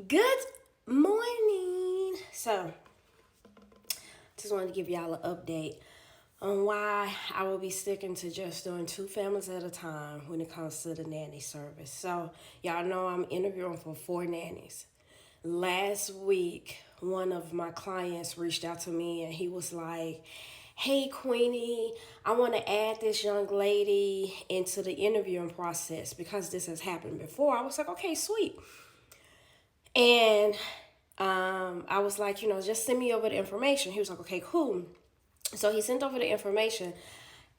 Good morning. So, just wanted to give y'all an update on why I will be sticking to just doing two families at a time when it comes to the nanny service. So, y'all know I'm interviewing for four nannies. Last week, one of my clients reached out to me and he was like, "Hey, Queenie, I want to add this young lady into the interviewing process because this has happened before." I was like, "Okay, sweet." And I was like, just send me over the information. He was like, "Okay, cool." So he sent over the information,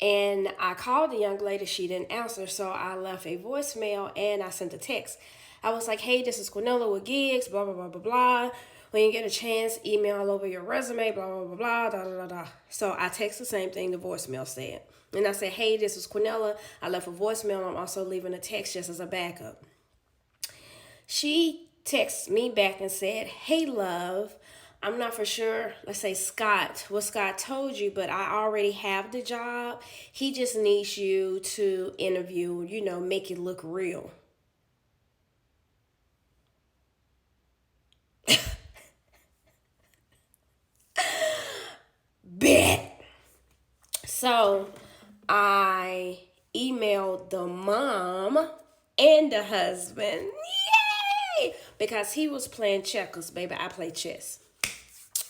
and I called the young lady. She didn't answer, so I left a voicemail and I sent a text. I was like, "Hey, this is Quinella with Gigs, blah, blah, blah, blah, blah. When you get a chance, email over your resume, blah, blah, blah, blah, da, da, da, da." So I text the same thing the voicemail said. And I said, "Hey, this is Quinella. I left a voicemail. I'm also leaving a text just as a backup." She texted me back and said, "Hey, love, I'm not for sure, let's say Scott, what Scott told you, but I already have the job. He just needs you to interview, make it look real." Bet. So I emailed the mom and the husband. Yay! Because he was playing checkers, baby. I play chess.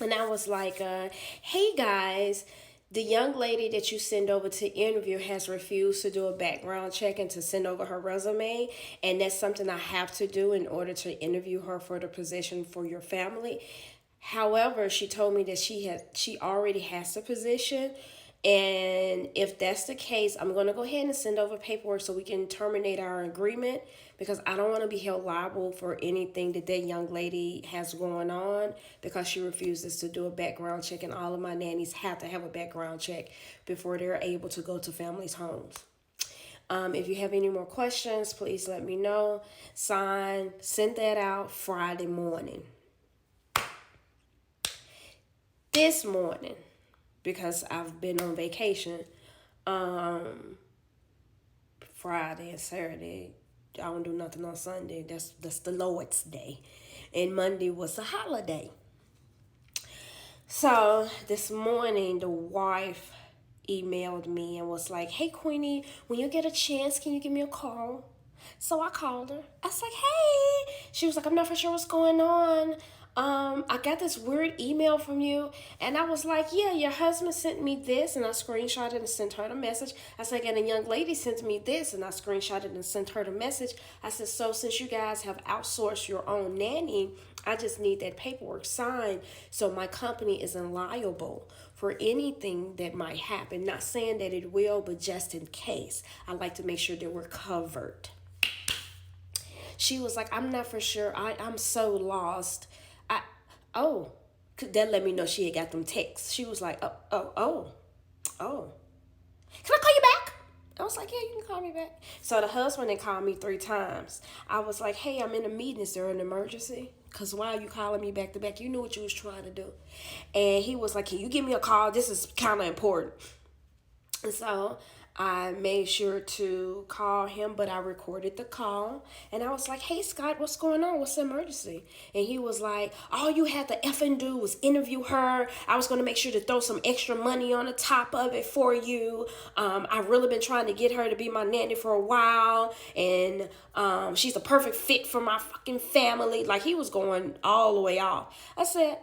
And I was like, "Hey guys, the young lady that you send over to interview has refused to do a background check and to send over her resume. And that's something I have to do in order to interview her for the position for your family. However, she told me that she already has the position. And if that's the case, I'm going to go ahead and send over paperwork so we can terminate our agreement because I don't want to be held liable for anything that that young lady has going on because she refuses to do a background check. And all of my nannies have to have a background check before they're able to go to families' homes. If you have any more questions, please let me know. Send that out Friday morning. This morning, because I've been on vacation, um, Friday and Saturday, I don't do nothing on Sunday. That's the Lord's day, and Monday was a holiday. So this morning, the wife emailed me and was like, "Hey, Queenie, when you get a chance, can you give me a call?" So I called her. I was like, "Hey." She was like, "I'm not for sure what's going on. I got this weird email from you." And I was like, "Yeah, your husband sent me this." And I screenshotted and sent her the message. I said, "And a young lady sent me this." And I screenshotted and sent her the message. I said, "So since you guys have outsourced your own nanny, I just need that paperwork signed so my company isn't liable for anything that might happen. Not saying that it will, but just in case. I like to make sure that we're covered." She was like, "I'm not for sure. I'm so lost." I oh, that let me know she had got them texts. She was like, "Oh. Can I call you back?" I was like, "Yeah, you can call me back." So the husband had called me 3 times. I was like, "Hey, I'm in a meeting. Is there an emergency? Because why are you calling me back to back? You knew what you was trying to do." And he was like, "Can you give me a call? This is kind of important." And so I made sure to call him, but I recorded the call. And I was like, "Hey, Scott, what's going on? What's the emergency?" And he was like, "All you had to effing do was interview her. I was going to make sure to throw some extra money on the top of it for you. I've really been trying to get her to be my nanny for a while. And she's a perfect fit for my fucking family." Like, he was going all the way off. I said,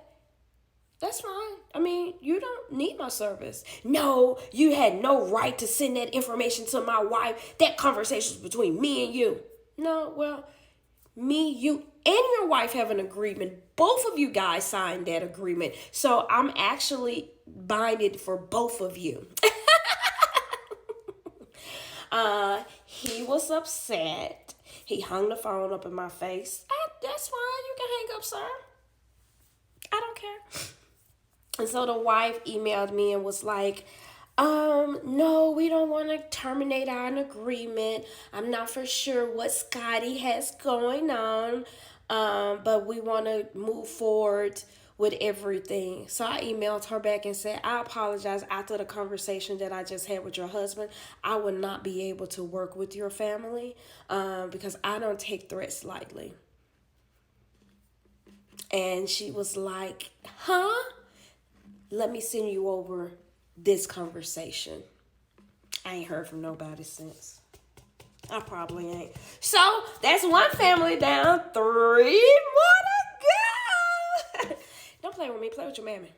"That's fine. I mean, you don't need my service." "No, you had no right to send that information to my wife. That conversation was between me and you." No, well, me, you, and your wife have an agreement. Both of you guys signed that agreement. So I'm actually binded for both of you. He was upset. He hung the phone up in my face. That's fine. You can hang up, sir. I don't care. And so the wife emailed me and was like, "No, we don't want to terminate our agreement. I'm not for sure what Scotty has going on, but we want to move forward with everything." So I emailed her back and said, "I apologize. After the conversation that I just had with your husband, I would not be able to work with your family because I don't take threats lightly." And she was like, huh? Let me send you over this conversation. I ain't heard from nobody since. I probably ain't. So that's one family down, 3 more to go. Don't play with me. Play with your mammy.